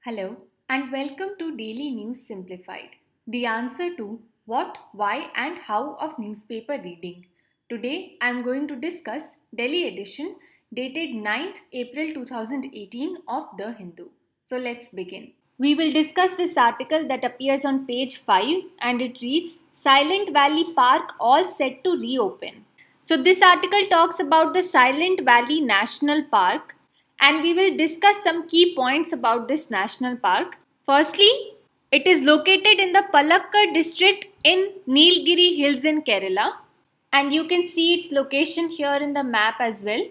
Hello and welcome to Daily News Simplified, the answer to what, why and how of newspaper reading. Today I am going to discuss Delhi edition dated 9th April 2018 of The Hindu. So let's begin. We will discuss this article that appears on page 5 and it reads Silent Valley Park all set to reopen. So this article talks about the Silent Valley National Park and we will discuss some key points about this national park. Firstly, it is located in the Palakkad district in Nilgiri Hills in Kerala and you can see its location here in the map as well.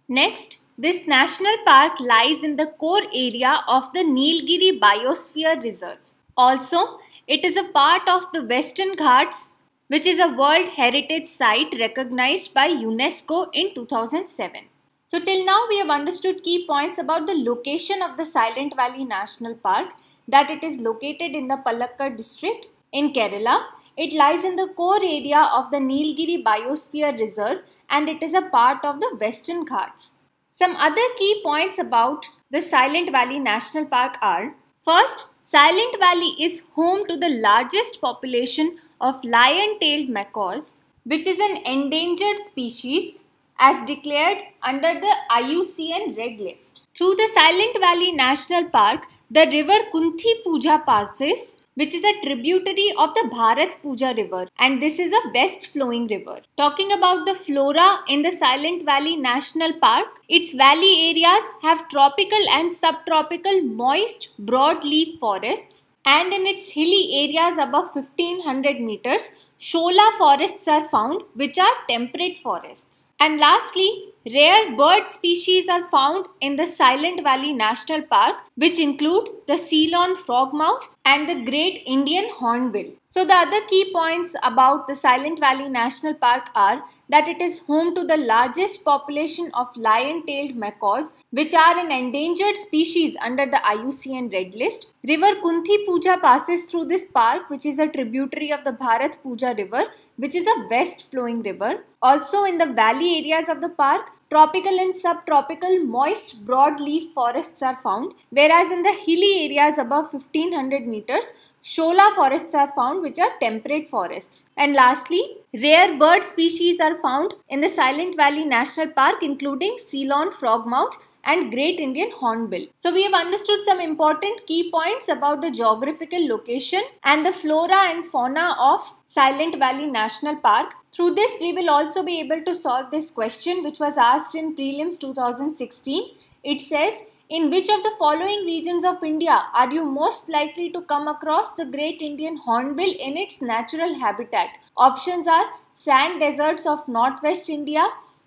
Next, this national park lies in the core area of the Nilgiri Biosphere Reserve. Also, it is a part of the Western Ghats, which is a World Heritage Site recognized by UNESCO in 2007. So till now we have understood key points about the location of the Silent Valley National Park, that it is located in the Palakkad district in Kerala. It lies in the core area of the Nilgiri Biosphere Reserve and it is a part of the Western Ghats. Some other key points about the Silent Valley National Park are: first, Silent Valley is home to the largest population of lion-tailed macaws, which is an endangered species as declared under the IUCN Red List. Through the Silent Valley National Park, the river Kunthi Puja passes, which is a tributary of the Bharat Puja river, and this is a west flowing river. Talking about the flora in the Silent Valley National Park, its valley areas have tropical and subtropical moist broadleaf forests, and in its hilly areas above 1500 meters, shola forests are found, which are temperate forests. And lastly, rare bird species are found in the Silent Valley National Park, which include the Ceylon frogmouth and the Great Indian Hornbill. So the other key points about the Silent Valley National Park are that it is home to the largest population of lion-tailed macaws, which are an endangered species under the IUCN Red List. River Kunthi Puja passes through this park, which is a tributary of the Bharat Puja river, which is a west flowing river. Also in the valley areas of the park, tropical and subtropical moist broadleaf forests are found, whereas in the hilly areas above 1500 meters, shola forests are found, which are temperate forests. And lastly, rare bird species are found in the Silent Valley National Park, including Ceylon frogmouth and Great Indian Hornbill. So we have understood some important key points about the geographical location and the flora and fauna of Silent Valley National Park. Through this, we will also be able to solve this question which was asked in Prelims 2016. It says, in which of the following regions of India are you most likely to come across the Great Indian Hornbill in its natural habitat? Options are sand deserts of northwest India,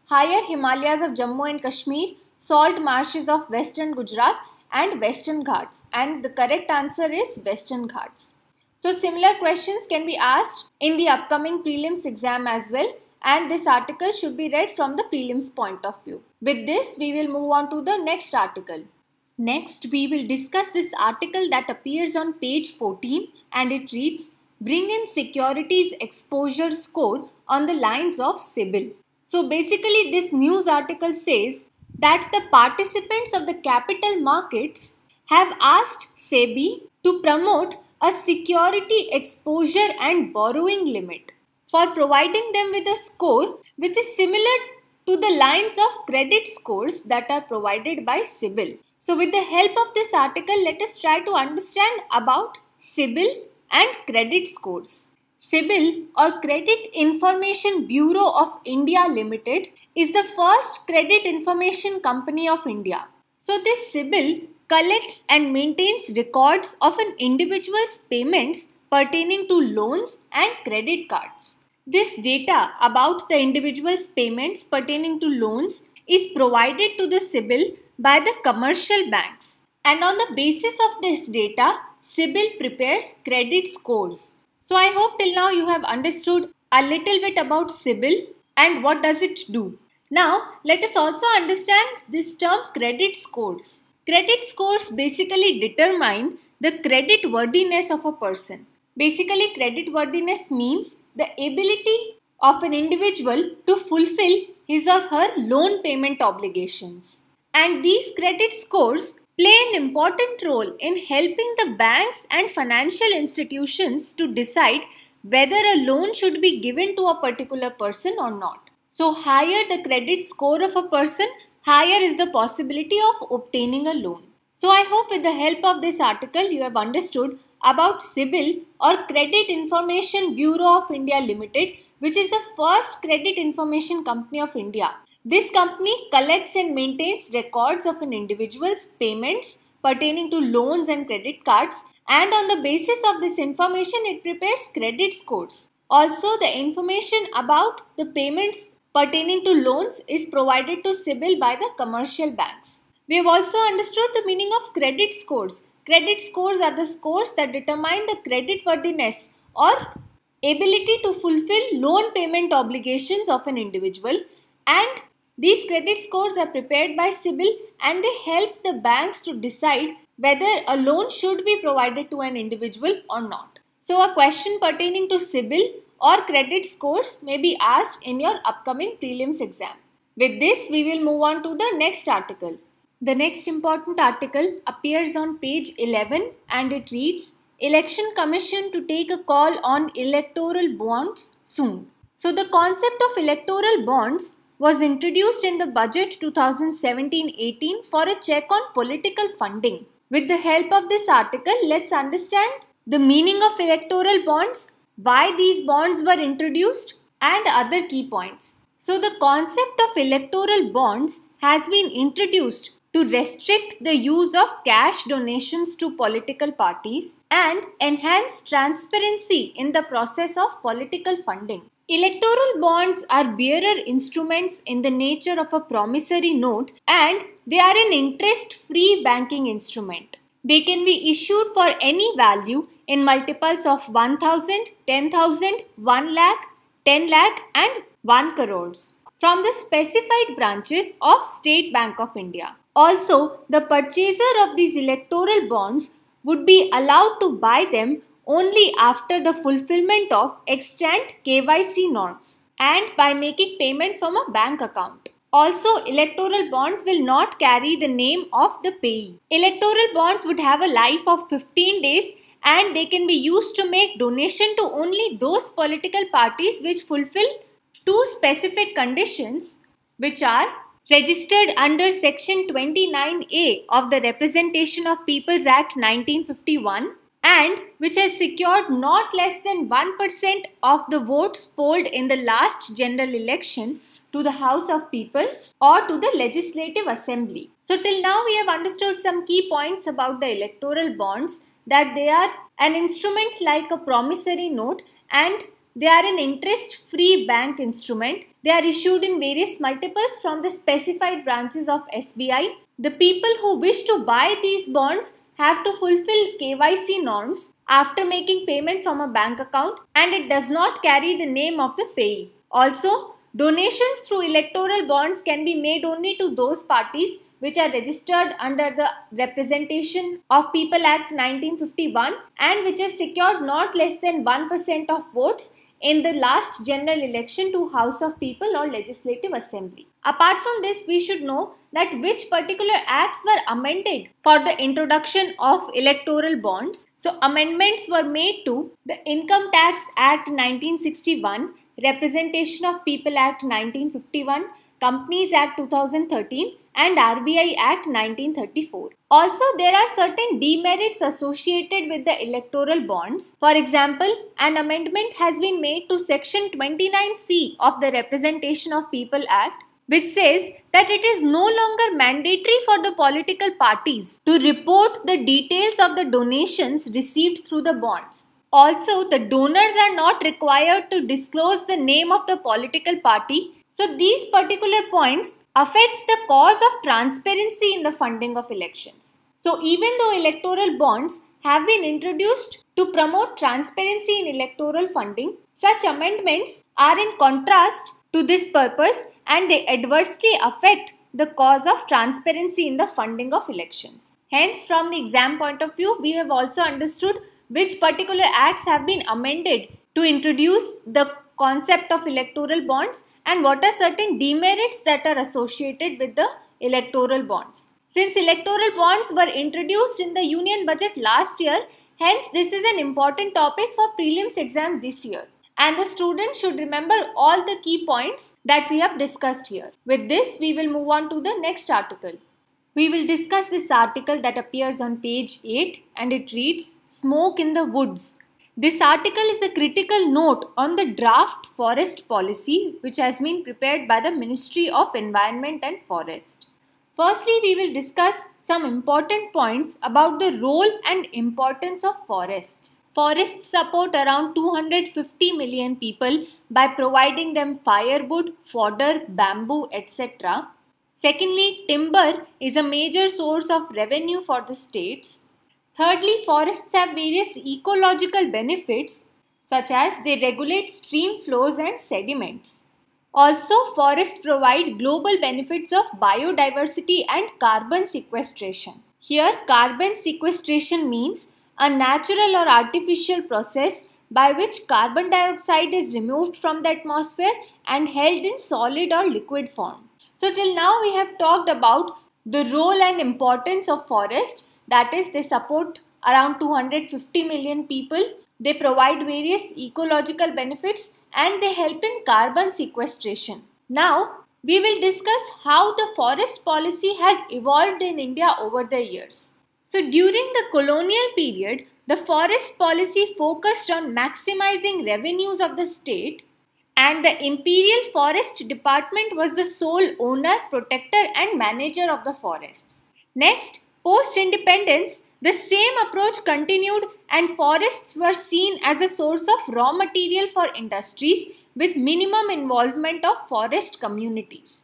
higher Himalayas of Jammu and Kashmir, salt marshes of western Gujarat and western Ghats, and the correct answer is western Ghats. So similar questions can be asked in the upcoming prelims exam as well, and this article should be read from the prelims point of view. With this, we will move on to the next article. Next, we will discuss this article that appears on page 14 and it reads, Bring in Securities Exposure Score on the lines of CIBIL. So basically this news article says that the participants of the capital markets have asked SEBI to promote a security exposure and borrowing limit for providing them with a score which is similar to the lines of credit scores that are provided by CIBIL. So with the help of this article, let us try to understand about CIBIL and credit scores. CIBIL or Credit Information Bureau of India Limited is the first credit information company of India. So this CIBIL collects and maintains records of an individual's payments pertaining to loans and credit cards. This data about the individual's payments pertaining to loans is provided to the CIBIL by the commercial banks. And on the basis of this data, CIBIL prepares credit scores. So I hope till now you have understood a little bit about CIBIL and what does it do. Now let us also understand this term credit scores. Credit scores basically determine the credit worthiness of a person. Basically, credit worthiness means the ability of an individual to fulfill his or her loan payment obligations. And these credit scores play an important role in helping the banks and financial institutions to decide whether a loan should be given to a particular person or not. So, higher the credit score of a person, higher is the possibility of obtaining a loan. So, I hope with the help of this article you have understood about CIBIL or Credit Information Bureau of India Limited, which is the first credit information company of India. This company collects and maintains records of an individual's payments pertaining to loans and credit cards, and on the basis of this information it prepares credit scores. Also, the information about the payments pertaining to loans is provided to CIBIL by the commercial banks. We have also understood the meaning of credit scores. Credit scores are the scores that determine the creditworthiness or ability to fulfill loan payment obligations of an individual, and these credit scores are prepared by CIBIL and they help the banks to decide whether a loan should be provided to an individual or not. So, a question pertaining to CIBIL or credit scores may be asked in your upcoming prelims exam. With this, we will move on to the next article. The next important article appears on page 11 and it reads, Election Commission to take a call on electoral bonds soon. So, the concept of electoral bonds was introduced in the budget 2017-18 for a check on political funding. With the help of this article, let's understand the meaning of electoral bonds, why these bonds were introduced, and other key points. So, the concept of electoral bonds has been introduced to restrict the use of cash donations to political parties and enhance transparency in the process of political funding. Electoral bonds are bearer instruments in the nature of a promissory note and they are an interest-free banking instrument. They can be issued for any value in multiples of 1,000, 10,000, 1 lakh, 10 lakh and 1 crores from the specified branches of State Bank of India. Also, the purchaser of these electoral bonds would be allowed to buy them only after the fulfillment of extant KYC norms and by making payment from a bank account. Also, electoral bonds will not carry the name of the payee. Electoral bonds would have a life of 15 days and they can be used to make donation to only those political parties which fulfill two specific conditions, which are registered under Section 29A of the Representation of Peoples Act 1951 and which has secured not less than 1% of the votes polled in the last general election to the House of People or to the Legislative Assembly. So till now we have understood some key points about the electoral bonds, that they are an instrument like a promissory note and they are an interest-free bank instrument. They are issued in various multiples from the specified branches of SBI. The people who wish to buy these bonds have to fulfill KYC norms after making payment from a bank account and it does not carry the name of the payee. Also, donations through electoral bonds can be made only to those parties which are registered under the Representation of People Act 1951 and which have secured not less than 1% of votes in the last general election to House of People or Legislative Assembly. Apart from this, we should know that which particular acts were amended for the introduction of electoral bonds. So, amendments were made to the Income Tax Act 1961, Representation of People Act 1951, Companies Act 2013 and RBI Act 1934. Also, there are certain demerits associated with the electoral bonds. For example, an amendment has been made to Section 29C of the Representation of People Act, which says that it is no longer mandatory for the political parties to report the details of the donations received through the bonds. Also, the donors are not required to disclose the name of the political party. So, these particular points affects the cause of transparency in the funding of elections. So, even though electoral bonds have been introduced to promote transparency in electoral funding, such amendments are in contrast to this purpose and they adversely affect the cause of transparency in the funding of elections. Hence, from the exam point of view, we have also understood which particular acts have been amended to introduce the concept of electoral bonds and what are certain demerits that are associated with the electoral bonds. Since electoral bonds were introduced in the Union Budget last year, hence this is an important topic for prelims exam this year. And the student should remember all the key points that we have discussed here. With this, we will move on to the next article. We will discuss this article that appears on page 8 and it reads, Smoke in the Woods. This article is a critical note on the draft forest policy which has been prepared by the Ministry of Environment and Forest. Firstly, we will discuss some important points about the role and importance of forests. Forests support around 250 million people by providing them firewood, fodder, bamboo, etc. Secondly, timber is a major source of revenue for the states. Thirdly, forests have various ecological benefits such as they regulate stream flows and sediments. Also, forests provide global benefits of biodiversity and carbon sequestration. Here, carbon sequestration means a natural or artificial process by which carbon dioxide is removed from the atmosphere and held in solid or liquid form. So till now we have talked about the role and importance of forests, that is they support around 250 million people, they provide various ecological benefits and they help in carbon sequestration. Now we will discuss how the forest policy has evolved in India over the years. So during the colonial period, the forest policy focused on maximizing revenues of the state and the Imperial Forest Department was the sole owner, protector and manager of the forests. Next, post-independence, the same approach continued and forests were seen as a source of raw material for industries with minimum involvement of forest communities.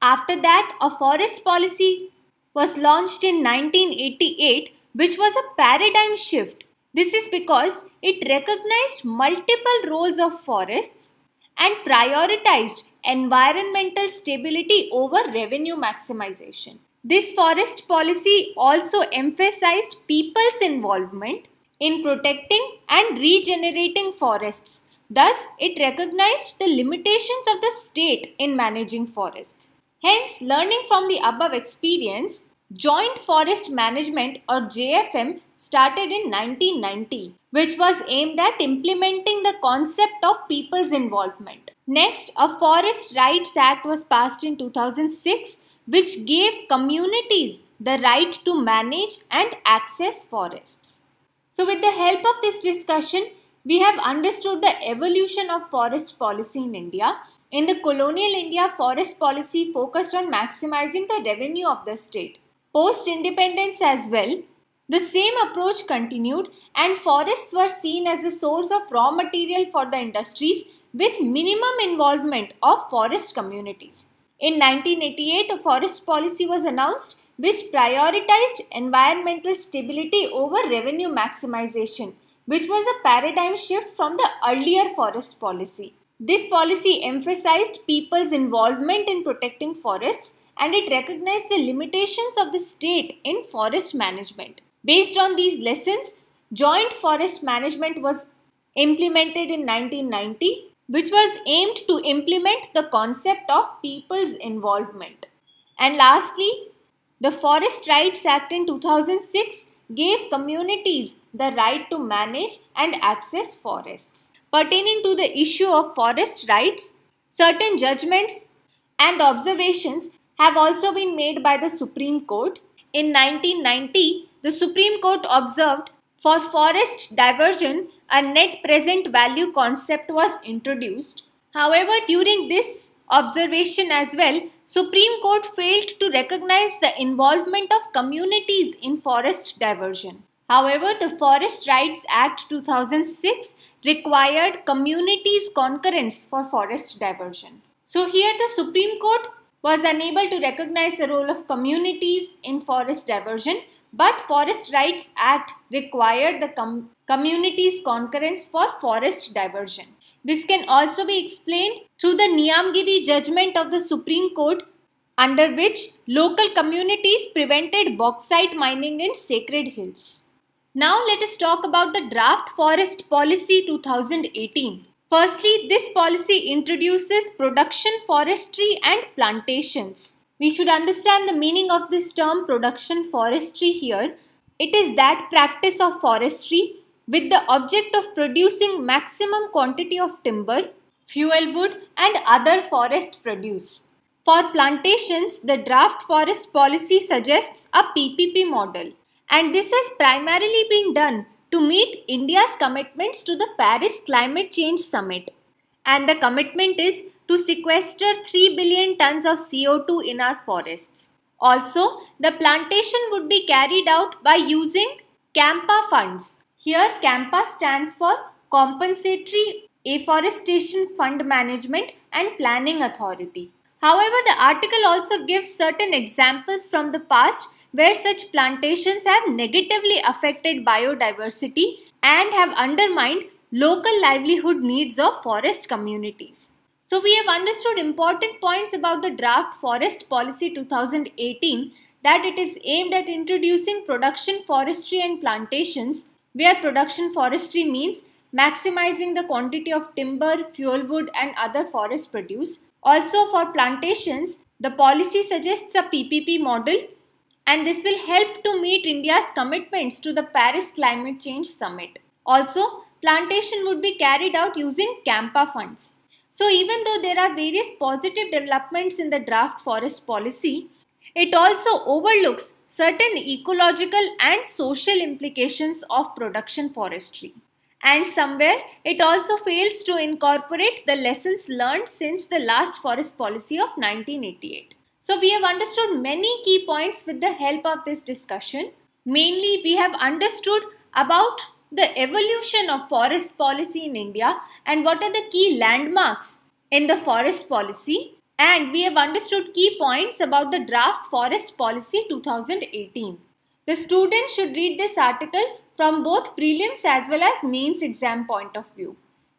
After that, a forest policy was launched in 1988, which was a paradigm shift. This is because it recognized multiple roles of forests and prioritized environmental stability over revenue maximization. This forest policy also emphasized people's involvement in protecting and regenerating forests. Thus, it recognized the limitations of the state in managing forests. Hence, learning from the above experience, Joint Forest Management or JFM started in 1990, which was aimed at implementing the concept of people's involvement. Next, a Forest Rights Act was passed in 2006, which gave communities the right to manage and access forests. So with the help of this discussion, we have understood the evolution of forest policy in India. In the colonial India, forest policy focused on maximizing the revenue of the state. Post-independence as well, the same approach continued and forests were seen as a source of raw material for the industries with minimum involvement of forest communities. In 1988, a forest policy was announced which prioritized environmental stability over revenue maximization, which was a paradigm shift from the earlier forest policy. This policy emphasized people's involvement in protecting forests and it recognized the limitations of the state in forest management. Based on these lessons, Joint Forest Management was implemented in 1990, which was aimed to implement the concept of people's involvement. And lastly, the Forest Rights Act in 2006 gave communities the right to manage and access forests. Pertaining to the issue of forest rights, certain judgments and observations have also been made by the Supreme Court. In 1990, the Supreme Court observed for forest diversion, a net present value concept was introduced. However, during this observation as well, Supreme Court failed to recognize the involvement of communities in forest diversion. However, the Forest Rights Act 2006 required communities' concurrence for forest diversion. So here the Supreme Court was unable to recognize the role of communities in forest diversion, but Forest Rights Act required the community's concurrence for forest diversion. This can also be explained through the Niyamgiri judgment of the Supreme Court, under which local communities prevented bauxite mining in sacred hills. Now let us talk about the Draft Forest Policy 2018. Firstly, this policy introduces production forestry and plantations. We should understand the meaning of this term production forestry here. It is that practice of forestry with the object of producing maximum quantity of timber, fuel wood and other forest produce. For plantations, the draft forest policy suggests a PPP model, and this has primarily been done to meet India's commitments to the Paris Climate Change Summit. And the commitment is to sequester 3 billion tons of CO2 in our forests. Also, the plantation would be carried out by using CAMPA funds. Here, CAMPA stands for Compensatory Afforestation Fund Management and Planning Authority. However, the article also gives certain examples from the past where such plantations have negatively affected biodiversity and have undermined local livelihood needs of forest communities. So we have understood important points about the Draft Forest Policy 2018, that it is aimed at introducing production forestry and plantations, where production forestry means maximizing the quantity of timber, fuel wood and other forest produce. Also for plantations, the policy suggests a PPP model, and this will help to meet India's commitments to the Paris Climate Change Summit. Also, plantation would be carried out using CAMPA funds. So even though there are various positive developments in the draft forest policy, it also overlooks certain ecological and social implications of production forestry. And somewhere it also fails to incorporate the lessons learned since the last forest policy of 1988. So we have understood many key points with the help of this discussion. Mainly we have understood about the evolution of forest policy in India and what are the key landmarks in the forest policy, and we have understood key points about the draft forest policy 2018. The students should read this article from both prelims as well as mains exam point of view.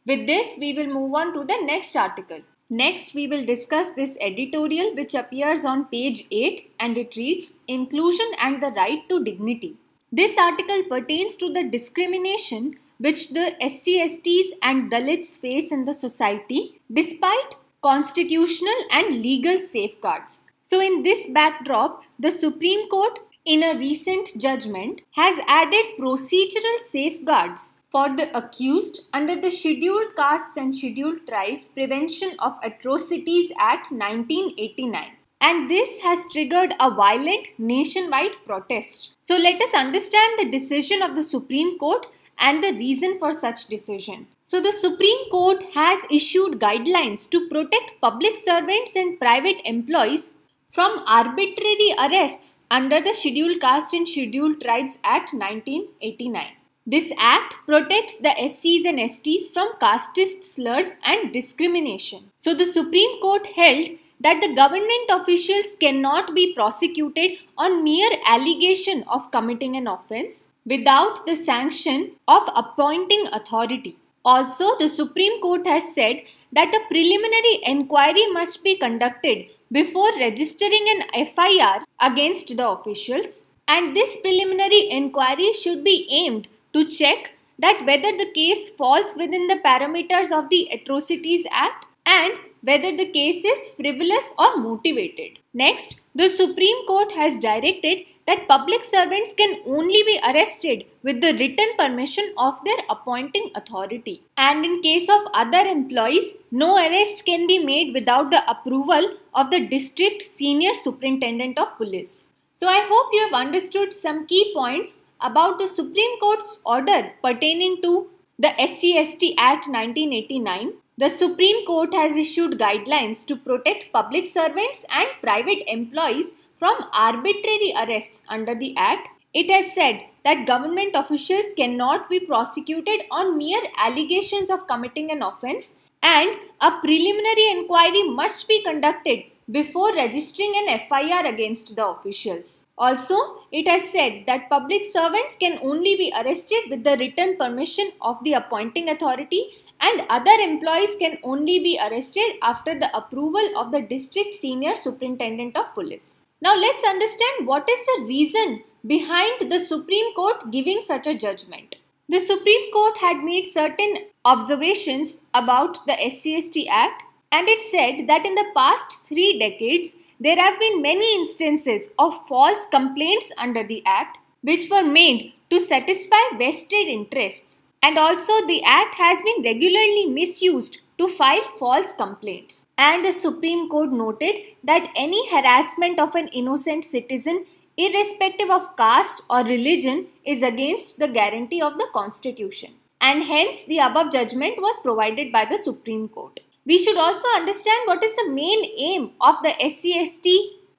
With this, we will move on to the next article. Next, we will discuss this editorial which appears on page 8, and it reads, Inclusion and the Right to Dignity. This article pertains to the discrimination which the SC/STs and Dalits face in the society despite constitutional and legal safeguards. So in this backdrop, the Supreme Court in a recent judgment has added procedural safeguards for the accused under the Scheduled Castes and Scheduled Tribes Prevention of Atrocities Act 1989. And this has triggered a violent nationwide protest. So let us understand the decision of the Supreme Court and the reason for such decision. So the Supreme Court has issued guidelines to protect public servants and private employees from arbitrary arrests under the Scheduled Caste and Scheduled Tribes Act 1989. This act protects the SCs and STs from casteist slurs and discrimination. So the Supreme Court held that the government officials cannot be prosecuted on mere allegation of committing an offence without the sanction of appointing authority. Also, the Supreme Court has said that a preliminary inquiry must be conducted before registering an FIR against the officials, and this preliminary inquiry should be aimed to check that whether the case falls within the parameters of the Atrocities Act and whether the case is frivolous or motivated. Next, the Supreme Court has directed that public servants can only be arrested with the written permission of their appointing authority. And in case of other employees, no arrest can be made without the approval of the District Senior Superintendent of Police. So I hope you have understood some key points about the Supreme Court's order pertaining to the SC/ST Act 1989. The Supreme Court has issued guidelines to protect public servants and private employees from arbitrary arrests under the Act. It has said that government officials cannot be prosecuted on mere allegations of committing an offence, and a preliminary inquiry must be conducted before registering an FIR against the officials. Also, it has said that public servants can only be arrested with the written permission of the appointing authority, and other employees can only be arrested after the approval of the District Senior Superintendent of Police. Now let's understand what is the reason behind the Supreme Court giving such a judgment. The Supreme Court had made certain observations about the SC/ST Act, and it said that in the past 3 decades, there have been many instances of false complaints under the Act which were made to satisfy vested interests, and also the Act has been regularly misused to file false complaints. And the Supreme Court noted that any harassment of an innocent citizen, irrespective of caste or religion, is against the guarantee of the Constitution. And hence the above judgment was provided by the Supreme Court. We should also understand what is the main aim of the SC/ST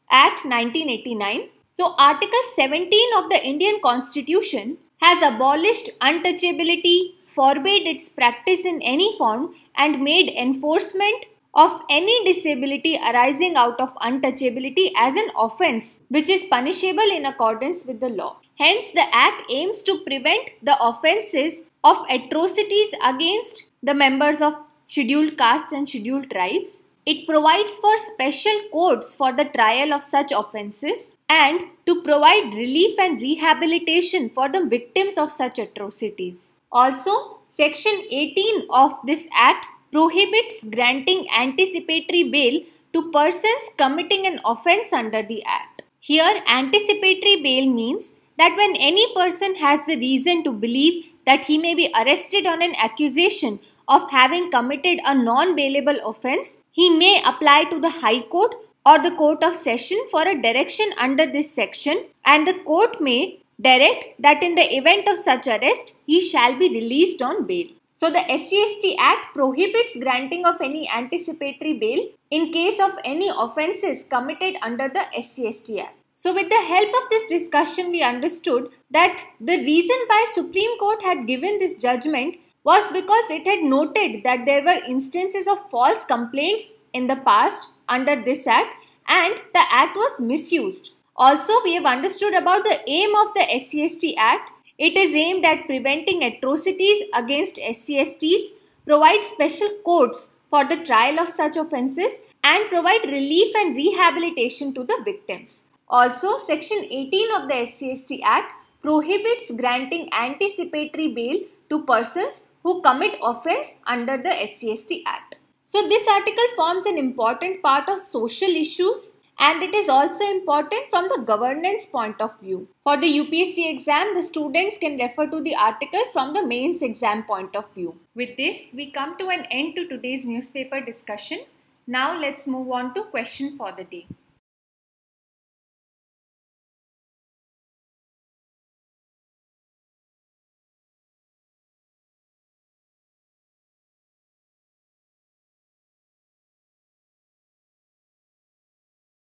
Act 1989. So Article 17 of the Indian Constitution has abolished untouchability, forbade its practice in any form, and made enforcement of any disability arising out of untouchability as an offence which is punishable in accordance with the law. Hence, the Act aims to prevent the offences of atrocities against the members of scheduled castes and scheduled tribes. It provides for special courts for the trial of such offences and to provide relief and rehabilitation for the victims of such atrocities. Also, Section 18 of this Act prohibits granting anticipatory bail to persons committing an offence under the Act. Here, anticipatory bail means that when any person has the reason to believe that he may be arrested on an accusation of having committed a non-bailable offence, he may apply to the High Court or the Court of Session for a direction under this section, and the court may direct that in the event of such arrest, he shall be released on bail. So the SC/ST Act prohibits granting of any anticipatory bail in case of any offences committed under the SC/ST Act. So with the help of this discussion, we understood that the reason why Supreme Court had given this judgment was because it had noted that there were instances of false complaints in the past under this Act and the Act was misused. Also, we have understood about the aim of the SC/ST Act. It is aimed at preventing atrocities against SC/STs, provide special courts for the trial of such offences, and provide relief and rehabilitation to the victims. Also, Section 18 of the SC/ST Act prohibits granting anticipatory bail to persons who commit offence under the SC/ST Act. So, this article forms an important part of social issues, and it is also important from the governance point of view. For the UPSC exam, the students can refer to the article from the mains exam point of view. With this, we come to an end to today's newspaper discussion. Now let's move on to question for the day.